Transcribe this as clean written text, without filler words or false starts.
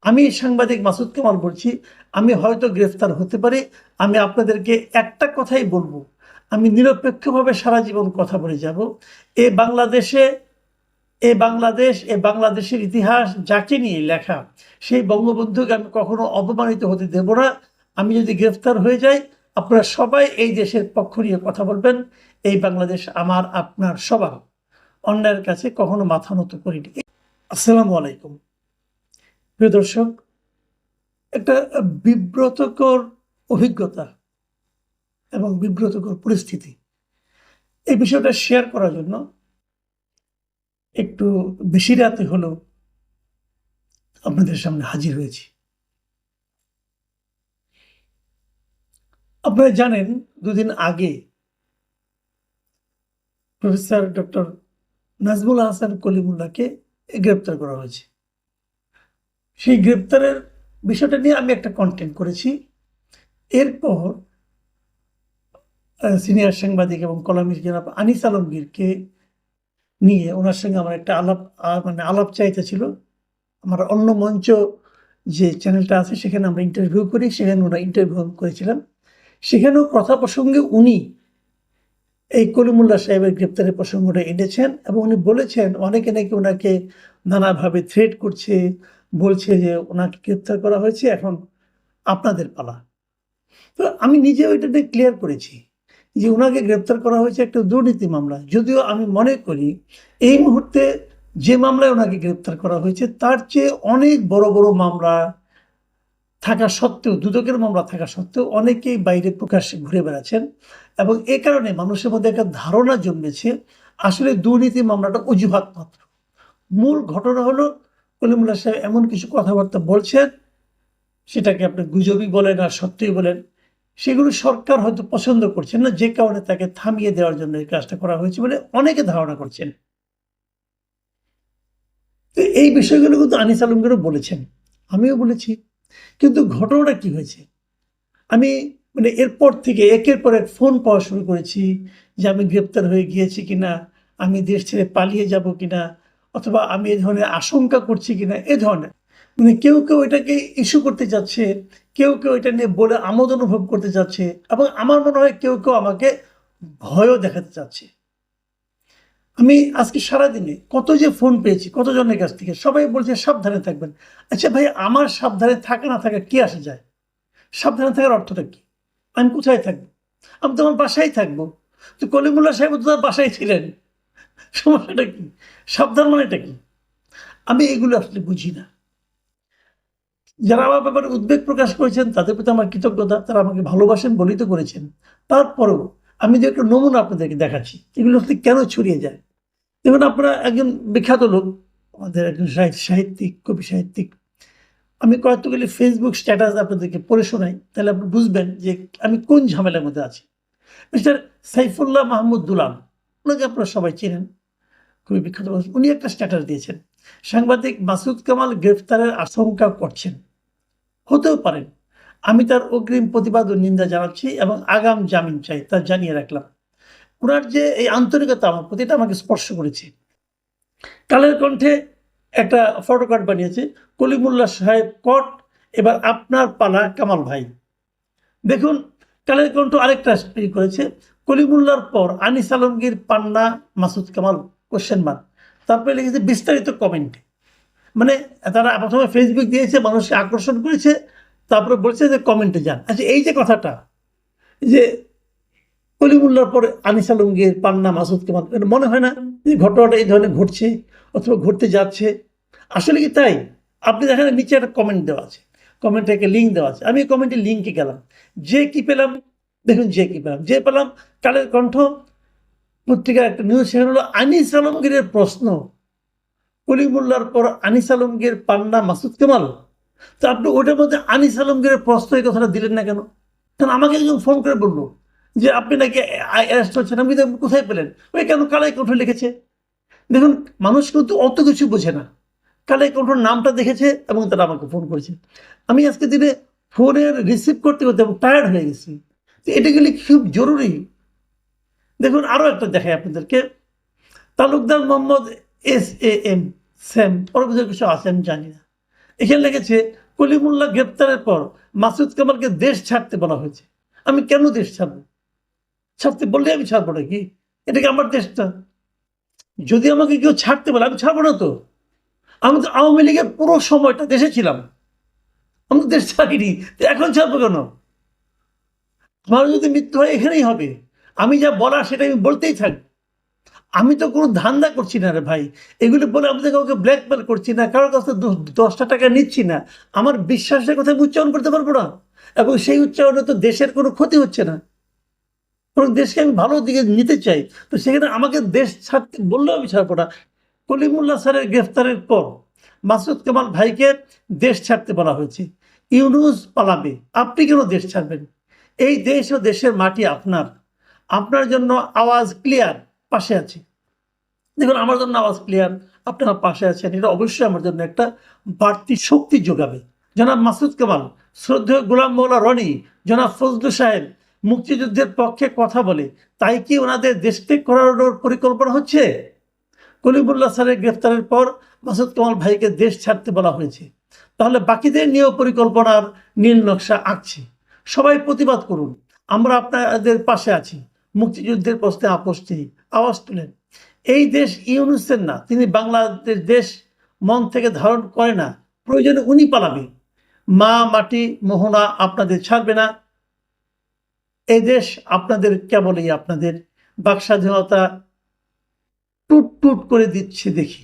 আমি সাংবাদিক মাসুদ কামাল বলছি। আমি হয়তো গ্রেফতার হতে পারি। আমি আপনাদেরকে একটা কথাই বলবো, আমি নিরপেক্ষভাবে সারা জীবন কথা বলে যাব। এ বাংলাদেশে বাংলাদেশের ইতিহাস যাকে নিয়ে লেখা, সেই বঙ্গবন্ধুকে আমি কখনো অপমানিত হতে দেব না। আমি যদি গ্রেফতার হয়ে যাই, আপনারা সবাই এই দেশের পক্ষ নিয়ে কথা বলবেন। এই বাংলাদেশ আমার, আপনার সবার। অন্যায়ের কাছে কখনো মাথা নত করিনি। আসসালামু আলাইকুম। প্রিয় দর্শক, একটা বিব্রতকর অভিজ্ঞতা এবং বিব্রতকর পরিস্থিতি, এই বিষয়টা শেয়ার করার জন্য একটু বেশি রাতে হলেও আপনাদের সামনে হাজির হয়েছি। আপনারা জানেন, দুদিন আগে প্রফেসর ডক্টর নাজমুল হাসান কলিমুল্লাহকে গ্রেপ্তার করা হয়েছে। সেই গ্রেপ্তারের বিষয়টা নিয়ে আমি একটা কন্টেন্ট করেছি। এরপর সিনিয়র সাংবাদিক এবং কলামিস্ট জনাব আনিস আলমগীরকে নিয়ে ওনার সঙ্গে আমার একটা আলাপ চাইতে ছিল। আমার অন্য মঞ্চ যে চ্যানেলটা আছে সেখানে আমরা ইন্টারভিউ করি, সেখানে ওনারা ইন্টারভিউ করেছিলাম। সেখানেও কথা প্রসঙ্গে উনি এই কলিমুল্লাহ সাহেবের গ্রেপ্তারের প্রসঙ্গটা এনেছেন এবং উনি বলেছেন অনেকে নাকি ওনাকে নানাভাবে থ্রেট করছে, বলছে যে ওনাকে গ্রেপ্তার করা হয়েছে, এখন আপনাদের পালা। তো আমি নিজেও এটা নিয়ে ক্লিয়ার করেছি যে ওনাকে গ্রেপ্তার করা হয়েছে একটা দুর্নীতি মামলা। যদিও আমি মনে করি এই মুহূর্তে যে মামলায় ওনাকে গ্রেপ্তার করা হয়েছে তার চেয়ে অনেক বড় বড় মামলা থাকা সত্ত্বেও, দুদকের মামলা থাকা সত্ত্বেও অনেকেই বাইরে প্রকাশ্যে ঘুরে বেড়াচ্ছেন এবং এ কারণে মানুষের মধ্যে একটা ধারণা জন্মেছে আসলে দুর্নীতি মামলাটা অজুহাত মাত্র। মূল ঘটনা হলো কলিমুল্লাহ সাহেব এমন কিছু কথাবার্তা বলছেন, সেটাকে আপনি গুজবই বলেন আর সত্যিই বলেন, সেগুলো সরকার হয়তো পছন্দ করছেন না, যে কারণে তাকে থামিয়ে দেওয়ার জন্য এই কাজটা করা হয়েছে বলে অনেকে ধারণা করছেন। তো এই বিষয়গুলো কিন্তু আনিস আলমগীরও বলেছেন, আমিও বলেছি। কিন্তু ঘটনাটা কি হয়েছে, আমি এরপর থেকে একের পর এক ফোন পাওয়া শুরু করেছি যে আমি গ্রেপ্তার হয়ে গিয়েছি কিনা, আমি দেশ ছেড়ে পালিয়ে যাব কিনা, অথবা আমি এ ধরনের আশঙ্কা করছি কিনা। এ ধরনের কেউ কেউ এটাকে ইস্যু করতে যাচ্ছে, কেউ কেউ এটা নিয়ে বলে আমোদ অনুভব করতে যাচ্ছে এবং আমার মনে হয় কেউ কেউ আমাকে ভয়ও দেখাতে চাচ্ছে। আমি আজকে সারাদিনে কত যে ফোন পেয়েছি কতজনের কাছ থেকে, সবাই বলছে সাবধানে থাকবেন। আচ্ছা ভাই, আমার সাবধানে থাকা না থাকা কি আসে যায়? সাবধানে থাকার অর্থটা কি? আমি কোথায় থাকবো? আমি তো আমার বাসায় থাকবো। তো কলিমুল্লাহ সাহেব তো তার বাসায় ছিলেন, সমস্যাটা কি? সাবধান মানেটা কি? আমি এগুলো আসলে বুঝি না। যারা আমার ব্যাপারে উদ্বেগ প্রকাশ করেছেন তাদের প্রতি আমার কৃতজ্ঞতা, তারা আমাকে ভালোবাসেন বলেই তো করেছেন। তারপরেও আমি যে একটা নমুনা আপনাদেরকে দেখাচ্ছি এগুলো আসলে কেন ছড়িয়ে যায়। দেখুন, আপনারা একজন বিখ্যাত লোক, আমাদের একজন সাহিত্যিক, কবি সাহিত্যিক। আমি কয়েকগুলি ফেসবুক স্ট্যাটাস আপনাদেরকে পড়ে শোনাই, তাহলে আপনি বুঝবেন যে আমি কোন ঝামেলার মধ্যে আছি। মিস্টার সাইফুল্লাহ মাহমুদ দুলাল, ওনাকে আপনারা সবাই চেনেন, খুবই বিখ্যাত মানুষ। উনি একটা স্ট্যাটাস দিয়েছেন, সাংবাদিক মাসুদ কামাল গ্রেফতারের আশঙ্কা করছেন, হতেও পারেন। আমি তার অগ্রিম প্রতিবাদ ও নিন্দা জানাচ্ছি এবং আগাম জামিন চাই, তা জানিয়ে রাখলাম। ওনার যে এই আন্তরিকতা আমার প্রতি, এটা আমাকে স্পর্শ করেছে। কালের কণ্ঠে একটা ফটোকার্ড বানিয়েছে, কলিমুল্লাহ সাহেব কট, এবার আপনার পালা কামাল ভাই। দেখুন, কালের কণ্ঠ আরেকটা করেছে, কলিমুল্লাহর পর আনিস আলমগীর, পান্না, মাসুদ কামাল কোশ্চেন মার্ক। তারপরে লিখেছে বিস্তারিত কমেন্টে। তারা প্রথমে ফেসবুক দিয়েছে, মানুষকে আকর্ষণ করেছে, তারপরে বলছে যে কমেন্টে যান। আচ্ছা, এই যে কথাটা যে কলিমুল্লাহর পরে আনিস আলমগীর, পান্না, মাসুদ কামাল, মনে হয় না যে ঘটনাটা এই ধরনের ঘটছে অথবা ঘটতে যাচ্ছে? আসলে কি তাই? আপনি দেখেন নিচে একটা কমেন্ট দেওয়া আছে, কমেন্টে একটা লিঙ্ক দেওয়া আছে। আমি কমেন্টের লিঙ্কে গেলাম, যে কি পেলাম দেখুন, যে পেলাম কালের কণ্ঠ পত্রিকার একটা নিউজ, সেখানে হলো আনিস আলমগীরের প্রশ্ন, কলিমুল্লাহর পর আনিস আলমগীর, পান্না, মাসুদ কামাল। তো আপনি ওটার মধ্যে আনিস আলমগীরের প্রশ্ন এই কথাটা দিলেন না কেন? কারণ আমাকে একজন ফোন করে বললো যে আপনি নাকি অ্যারেস্ট হচ্ছেন। আমি কোথায় পেলেন? ওই কেন কালাই কণ্ঠ লিখেছে। দেখুন, মানুষ কিন্তু অত কিছু বোঝে না। কালাই কণ্ঠর নামটা দেখেছে এবং তারা আমাকে ফোন করেছে। আমি আজকে দিনে ফোনের রিসিভ করতে করতে টায়ার্ড হয়ে গেছি। তো এটা গেলে খুব জরুরি। দেখুন, আরও একটা দেখাই আপনাদেরকে, তালুকদার মোহাম্মদ SAM, স্যাম, ওর ভিতরে কিছু আছে আমি জানি না। এখানে লেগেছে কলিমুল্লাহ গ্রেপ্তারের পর মাসুদ কামালকে দেশ ছাড়তে বলা হয়েছে। আমি কেন দেশ ছাড়বো? ছাড়তে বললে আমি ছাড়বো নাকি? এটা কি আমার দেশটা? যদি আমাকে কেউ ছাড়তে বলে আমি ছাড়বো না তো। আমি তো আওয়ামী লীগের পুরো সময়টা দেশে ছিলাম, আমি তো দেশ ছাড়িনি, তো এখন ছাড়বো কেন? আমার যদি মৃত্যু হয় এখানেই হবে, আমি যা বলার সেটা আমি বলতেই থাকবো। আমি তো কোনো ধান্দা করছি না রে ভাই, এগুলো বলে আমি তো কাউকে ব্ল্যাকমেল করছি না, কারোর কাছে 10টা টাকা নিচ্ছি না। আমার বিশ্বাসের কথা আমি উচ্চারণ করতে পারবো না, এবং সেই উচ্চারণে তো দেশের কোনো ক্ষতি হচ্ছে না, কারণ দেশকে আমি ভালো দিকে নিতে চাই। তো সেখানে আমাকে দেশ ছাড়তে বললেও আমি ছাড়বো না। কলিমুল্লাহ স্যারের গ্রেফতারের পর মাসুদ কামাল ভাইকে দেশ ছাড়তে বলা হয়েছে। ইউনূস পালাবে, আপনি কেন দেশ ছাড়বেন? এই দেশ ও দেশের মাটি আপনার, আপনার জন্য আওয়াজ ক্লিয়ার, পাশে আছে। দেখুন, আমার জন্য আওয়াজ ক্লিয়ার, আপনারা পাশে আছেন, এটা অবশ্যই আমার জন্য একটা বাড়তি শক্তি যোগাবে। জনাব মাসুদ কামাল, শ্রদ্ধেয় গোলাম মৌলা রনি, জনাব ফজলু সাহেব মুক্তিযুদ্ধের পক্ষে কথা বলে, তাই কি ওনাদের দেশত্যাগ করানোর পরিকল্পনা হচ্ছে? কলিমুল্লাহ স্যারের গ্রেফতারের পর মাসুদ কামাল ভাইকে দেশ ছাড়তে বলা হয়েছে, তাহলে বাকিদের নিয়েও পরিকল্পনার নীল নকশা আঁকছে। সবাই প্রতিবাদ করুন, আমরা আপনাদের পাশে আছি। মুক্তিযুদ্ধের প্রশ্নে আপোষ নেই, আওয়াজ তুলেন। এই দেশ ইউনূসের না, তিনি বাংলাদেশ দেশ মন থেকে ধারণ করে না, প্রয়োজনে উনি পালাবে। মা মাটি মোহনা আপনাদের ছাড়বে না। এই দেশ আপনাদের, কেবলই আপনাদের। বাক স্বাধীনতা টুট টুট করে দিচ্ছে দেখি।